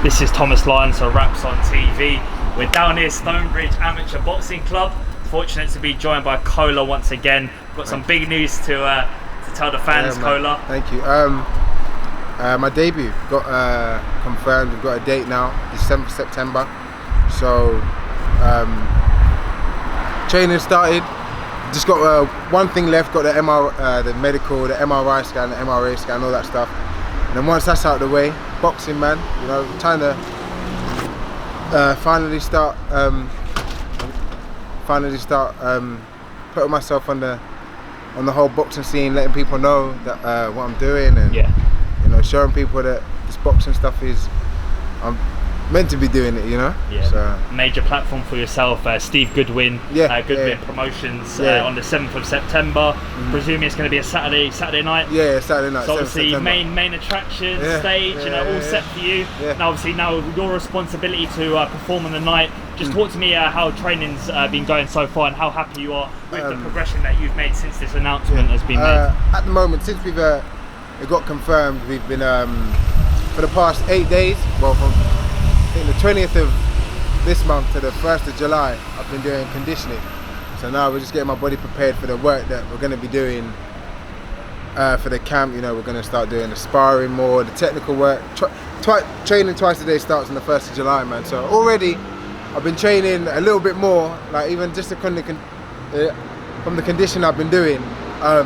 This is Thomas Lyons for Raps on TV. We're down here, Stonebridge Amateur Boxing Club. Fortunate to be joined by Kola once again. Got some big news to tell the fans, Kola. Thank you. My debut got confirmed. We've got a date now, December, September. So training started. Just got one thing left. Got the medical, the MRI scan, the MRA scan, all that stuff. And then once that's out of the way, boxing, man. You know, trying to finally start putting myself on the whole boxing scene, letting people know that what I'm doing, and you know, showing people that this boxing stuff is, I'm meant to be doing it, you know. So major platform for yourself, Steve Goodwin, Goodwin Promotions on the 7th of September. Presuming it's going to be a Saturday night. Yeah, Saturday night. So obviously main attraction, stage, you know, all set for you. Now obviously your responsibility to perform on the night. Just talk to me how training's been going so far and how happy you are with the progression that you've made since this announcement has been made. At the moment, since we've it got confirmed, we've been for the past 8 days. Well, from I think the 20th of this month to the 1st of July, I've been doing conditioning. So now we're just getting my body prepared for the work that we're going to be doing for the camp. You know, we're going to start doing the sparring more, the technical work. Training twice a day starts on the 1st of July, man. So already I've been training a little bit more, like even just from the condition I've been doing. I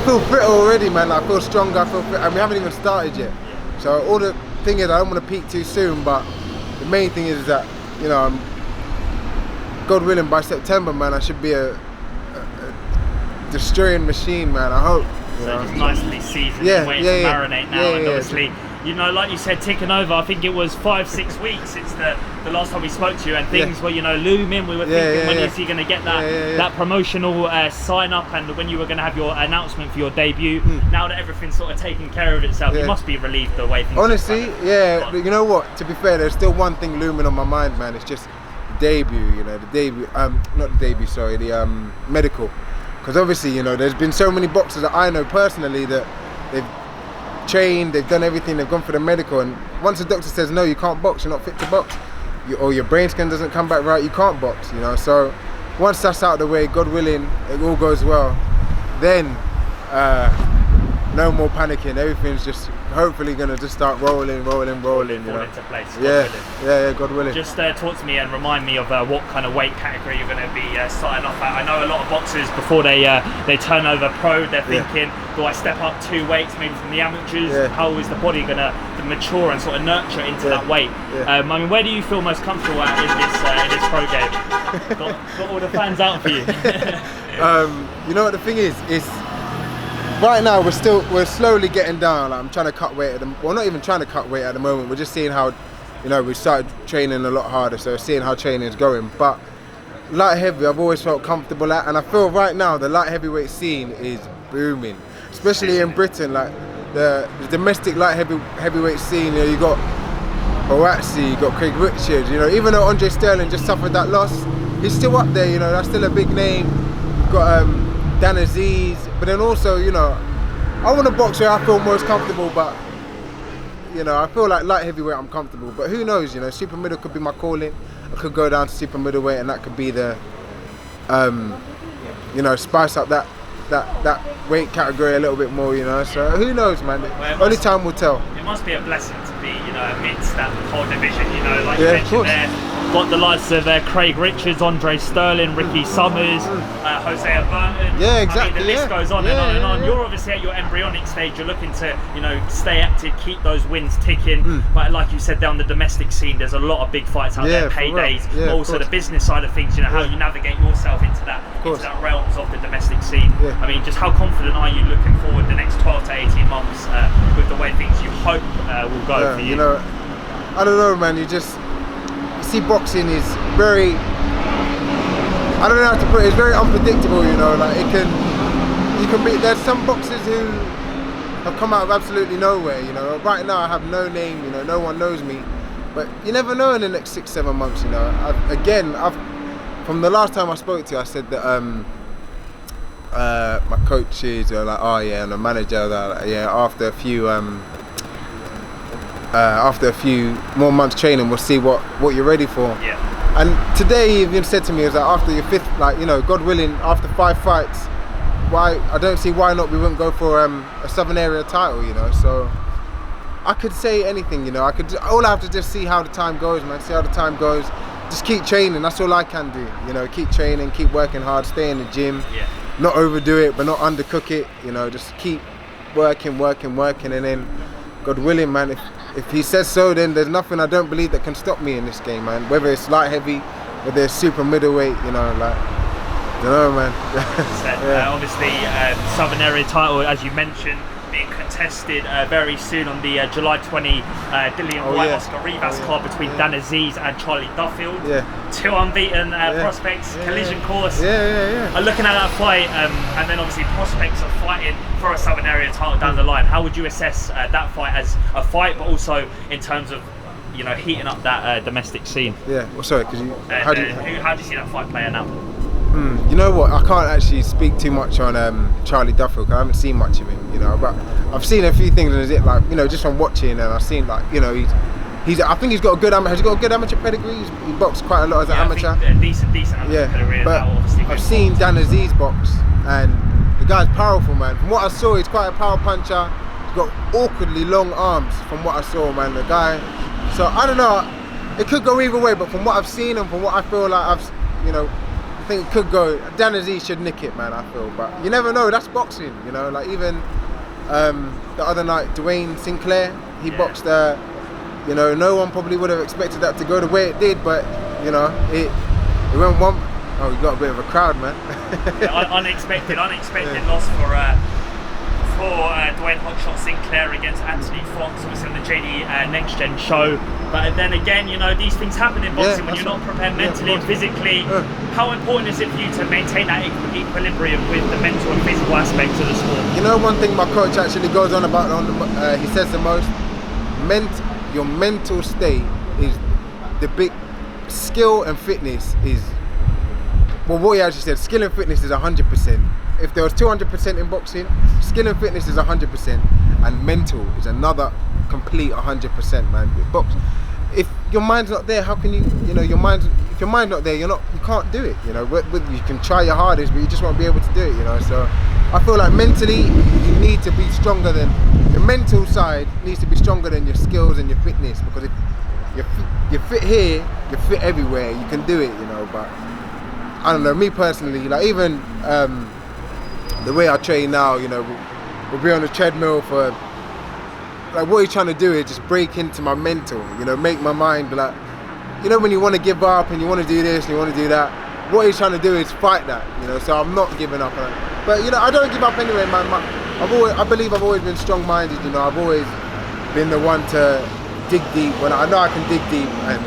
feel fit already, man. Like, I feel stronger, I feel fit, and we haven't even started yet. So all the thing is, I don't want to peak too soon, but the main thing is that, you know, God willing, by September, man, I should be a destroying machine, man. I hope. So just nicely seasoned, waiting to marinate now, and obviously, you know, like you said, ticking over. I think it was 5-6 weeks since the last time we spoke to you, and things were, you know, looming. We were thinking, when is he going to get that promotional sign up, and when you were going to have your announcement for your debut. Now that everything's sort of taken care of itself, you must be relieved the way things. Honestly, you know what? To be fair, there's still one thing looming on my mind, man. It's just the debut. You know, the debut. Not the debut. Sorry, the medical. Because obviously, you know, there's been so many boxers that I know personally that they've trained, they've done everything, they've gone for the medical, and once the doctor says no, you can't box, you're not fit to box, or your brain scan doesn't come back right, you can't box, you know. So once that's out of the way, God willing, it all goes well, then no more panicking. Everything's just hopefully gonna just start rolling, you know. Fall into place. God willing. Just talk to me and remind me of what kind of weight category you're going to be starting off at. I know a lot of boxers, before they turn over pro, they're thinking, do I step up 2 weights maybe from the amateurs? How is the body going to mature and sort of nurture into that weight? I mean, where do you feel most comfortable at in this pro game? got all the fans out for you. You know what the thing is right now we're slowly getting down. Like, I'm trying to cut weight not even trying to cut weight at the moment. We're just seeing how, you know, we started training a lot harder, so seeing how training is going. But light heavy, I've always felt comfortable at, and I feel right now the light heavyweight scene is booming, especially in Britain. Like the domestic light heavyweight scene. You know, you got Buatsi, you got Craig Richards. You know, even though Andre Sterling just suffered that loss, he's still up there. You know, that's still a big name. You've got Duffield-Azeez, but then also, you know, I want to box where I feel most comfortable, but you know, I feel like light heavyweight I'm comfortable, but who knows, you know, super middle could be my calling. I could go down to super middleweight, and that could be the you know, spice up that weight category a little bit more, you know. So who knows, man? Only time will tell. It must be a blessing to be, you know, amidst that whole division, you know, like you mentioned there. Got the likes of Craig Richards, Andre Sterling, Ricky Summers, Hosea Burton. Yeah, exactly. I mean, the list goes on and on and on. You're obviously at your embryonic stage. You're looking to, you know, stay active, keep those wins ticking. But like you said, down the domestic scene, there's a lot of big fights out there, paydays. But also the business side of things. You know, how you navigate yourself into that realms of the domestic scene. I mean, just how confident are you looking forward the next 12 to 18 months with the way things you hope will go for you? You know, I don't know, man. You see, boxing is very, I don't know how to put it, it's very unpredictable, you know. Like, you can be, there's some boxers who have come out of absolutely nowhere, you know. Right now I have no name, you know, no one knows me, but you never know in the next 6-7 months, you know. From the last time I spoke to you, I said that my coaches are like, oh yeah, and the manager, like, yeah, after a few after a few more months training, we'll see what you're ready for. Yeah. And today he even said to me, is that after your 5th, like, you know, God willing, after 5 fights, I don't see why not we wouldn't go for a Southern Area title, you know. So I could say anything, you know. All I have to just see how the time goes, man. See how the time goes. Just keep training. That's all I can do, you know. Keep training, keep working hard, stay in the gym. Yeah. Not overdo it, but not undercook it, you know. Just keep working, and then God willing, man. If he says so, then there's nothing I don't believe that can stop me in this game, man. Whether it's light heavy, whether it's super middleweight, you know, like. I don't know, man. Yeah. Obviously, Southern Area title, as you mentioned, being contested very soon on the July 20 Dillian White Oscar Rivas card between Duffield-Azeez and Charlie Duffield. Yeah. 2 unbeaten prospects, collision course. Looking at that fight, and then obviously prospects of fighting for a Southern Area title down the line. How would you assess that fight as a fight, but also in terms of, you know, heating up that domestic scene? Yeah. Well, sorry, because how do you see that fight playing out? You know what? I can't actually speak too much on Charlie Duffield because I haven't seen much of him, you know. But I've seen a few things, and it like, you know, just from watching, and I've seen, like, you know, I think he's got a good amateur pedigree. He boxed quite a lot as an amateur. Decent amateur pedigree. But I've seen Duffield-Azeez box, and the guy's powerful, man. From what I saw, he's quite a power puncher. He's got awkwardly long arms. From what I saw, man, the guy. So I don't know. It could go either way, but from what I've seen and from what I feel like I think it could go. Duffield-Azeez should nick it, man, I feel. But you never know, that's boxing, you know. Like, even the other night, Dwayne Sinclair, he boxed, you know, no one probably would have expected that to go the way it did, but, you know, it went one. Oh, you got a bit of a crowd, man. Unexpected loss for Dwayne Hotshot Sinclair against Anthony Fox, obviously on the JD Next Gen show. But then again, you know, these things happen in boxing when you're not prepared mentally and physically. How important is it for you to maintain that equilibrium with the mental and physical aspects of the sport? You know, one thing my coach actually goes on about, he says the most, your mental state is the big, skill and fitness is, well, what he actually said, skill and fitness is 100%. If there was 200% in boxing, skill and fitness is 100%, and mental is another complete 100%, man. If your mind's not there, how can you? You know, if your mind's not there, you can't do it. You know, you can try your hardest, but you just won't be able to do it. You know, so I feel like mentally you need to be stronger than the mental side needs to be stronger than your skills and your fitness, because if you're fit here, you're fit everywhere. You can do it. You know, but I don't know. Me personally, like, even the way I train now, you know, we'll be on the treadmill for, like, what he's trying to do is just break into my mental, you know, make my mind, like, you know, when you want to give up and you want to do this and you want to do that, what he's trying to do is fight that, you know, so I'm not giving up. But, you know, I don't give up anyway, man. I believe I've always been strong-minded, you know, I've always been the one to dig deep when I know I can dig deep, and,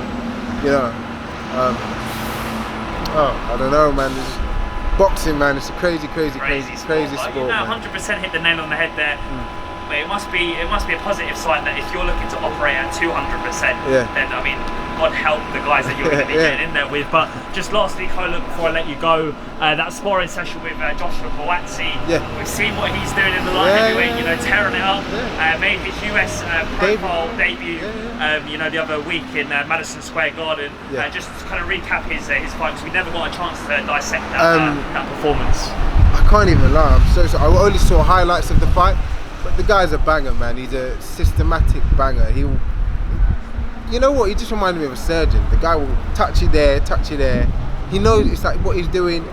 you know, I don't know, man. Boxing, man, it's a crazy sport. You know, 100% hit the nail on the head there. But it must be a positive sign that if you're looking to operate at 200%, then, I mean, God help the guys that you're going to be getting in there with. But just lastly, Kola, before I let you go, that sparring session with Joshua Buatsi, we've seen what he's doing in the light heavyweight, you know, tearing it up. Made his US profile debut, you know, the other week in Madison Square Garden. Just to kind of recap his fight, because we never got a chance to dissect that performance. I can't even lie, I'm so sorry. I only saw highlights of the fight, but the guy's a banger, man. He's a systematic banger. You know what? He just reminded me of a surgeon. The guy will touch you there. He knows, it's like what he's doing.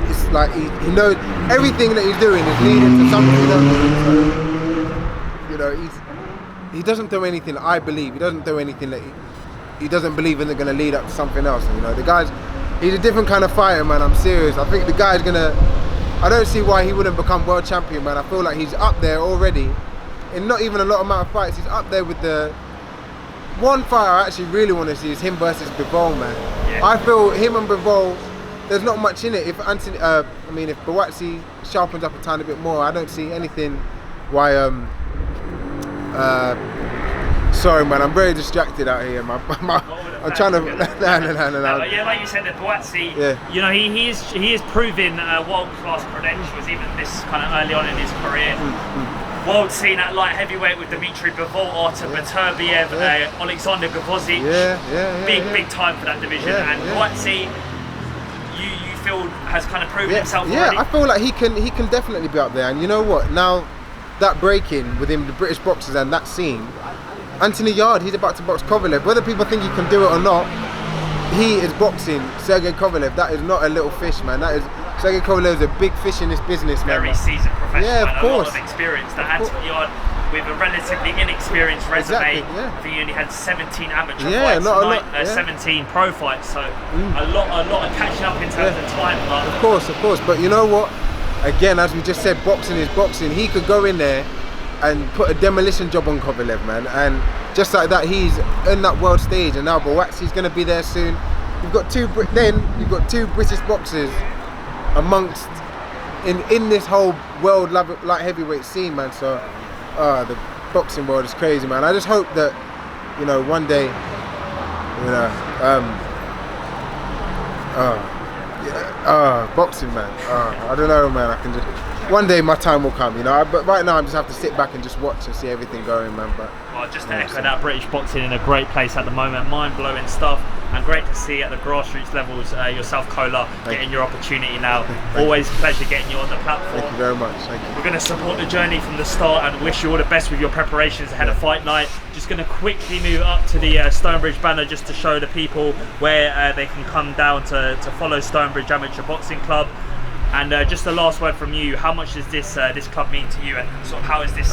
It's like he knows everything that he's doing is leading to something. You know, he doesn't do anything. I believe he doesn't do anything that he doesn't believe in, going to lead up to something else. You know, he's a different kind of fighter, man. I'm serious. I think the guy's gonna. I don't see why he wouldn't become world champion, man. I feel like he's up there already. In not even a lot amount of fights, he's up there with the. One fight I actually really want to see is him versus Bivol, man. I feel him and Bivol, there's not much in it. If if Buatsi sharpens up a tiny bit more, I don't see anything why. Sorry, man, I'm very distracted out here. I'm trying to. No. Yeah, like you said, the Buatsi, you know, he is proving world-class credentials, even this kind of early on in his career. world scene at light heavyweight with Dimitri Bivol, Artur Beterbiev, Alexander Gvozdyk. Big time for that division. And Buatsi, you feel has kind of proven himself already? I feel like he can definitely be up there. And you know what? Now that break-in within the British boxers and that scene, Anthony Yard, he's about to box Kovalev. Whether people think he can do it or not, he is boxing Sergey Kovalev. That is not a little fish, man. That is Sergey Kovalev is a big fish in this business, man. Very seasoned professional, yeah, of course. A lot of experience. That Anthony Yard, with a relatively inexperienced resume, I think he only had 17 amateur fights, 17 pro fights. So a lot of catching up in terms of time. But of course. But you know what? Again, as we just said, boxing is boxing. He could go in there and put a demolition job on Kovalev, man. And just like that, he's in that world stage. And now Buatsi's going to be there soon. You've got two British boxers amongst in this whole world light heavyweight scene, man. So the boxing world is crazy, man. I just hope that, you know, one day, you know, boxing, man. I don't know, man. I can just, one day my time will come, you know. But right now, I just have to sit back and just watch and see everything going, man. But well, just to echo that, British boxing in a great place at the moment, mind-blowing stuff, and great to see at the grassroots levels yourself, Kola, getting your opportunity now. Always a pleasure getting you on the platform. Thank you very much. Thank you. We're going to support the journey from the start and wish you all the best with your preparations ahead of fight night. Just going to quickly move up to the Stonebridge banner just to show the people where they can come down to follow Stonebridge Amateur Boxing Club. And just the last word from you, how much does this club mean to you, and sort of how has this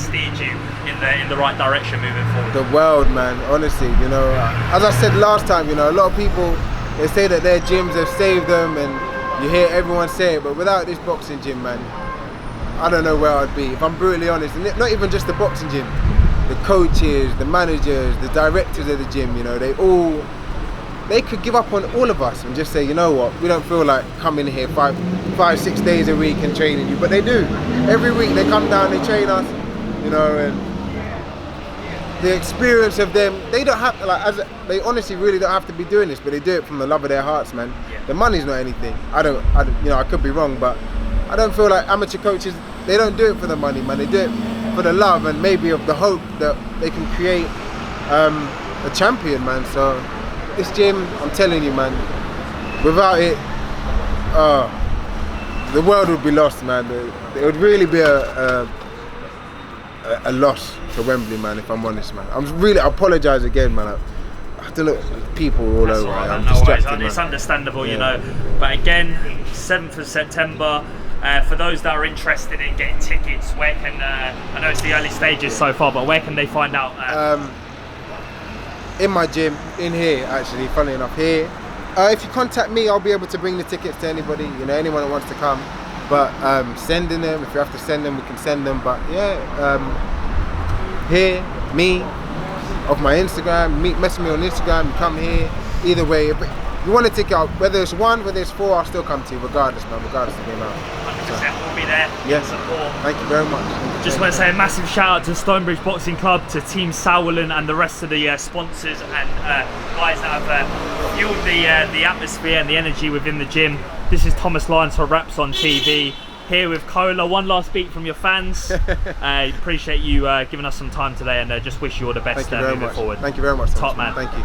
steered you in the right direction moving forward? The world, man, honestly, you know, as I said last time, you know, a lot of people, they say that their gyms have saved them, and you hear everyone say it, but without this boxing gym, man, I don't know where I'd be, if I'm brutally honest. And not even just the boxing gym, the coaches, the managers, the directors of the gym, you know, they could give up on all of us and just say, you know what, we don't feel like coming here 5-6 days a week and training you, but they do. Every week they come down, they train us, you know, and the experience of them, they don't have to, they honestly really don't have to be doing this, but they do it from the love of their hearts, man. The money's not anything. I don't, you know, I could be wrong, but I don't feel like amateur coaches, they don't do it for the money, man. They do it for the love and maybe of the hope that they can create a champion, man. So this gym, I'm telling you, man, without it, the world would be lost, man. It would really be a loss to Wembley, man, if I'm honest, man. I apologise again, man. I don't know, people all over. Right, I'm distracted, it's understandable, you know. But again, 7th of September, for those that are interested in getting tickets, where can, I know it's the early stages so far, but where can they find out? In my gym, in here actually, funny enough, here. If you contact me, I'll be able to bring the tickets to anybody, you know, anyone that wants to come. But sending them, if you have to send them, we can send them. But yeah, here, me, off my Instagram, message me on Instagram, you come here. Either way, if you want a ticket, whether it's 1, whether it's 4, I'll still come to you, regardless, man, regardless of the amount. 100%, we'll be there. Yeah. Support. Thank you very much. Just want to say a massive shout out to Stonebridge Boxing Club, to Team Sauerland and the rest of the sponsors and guys that have fueled the atmosphere and the energy within the gym. This is Thomas Lyons for Raps on TV. Here with Kola. One last beat from your fans. Appreciate you giving us some time today, and just wish you all the best moving forward. Thank you very much. Top man. Thank you.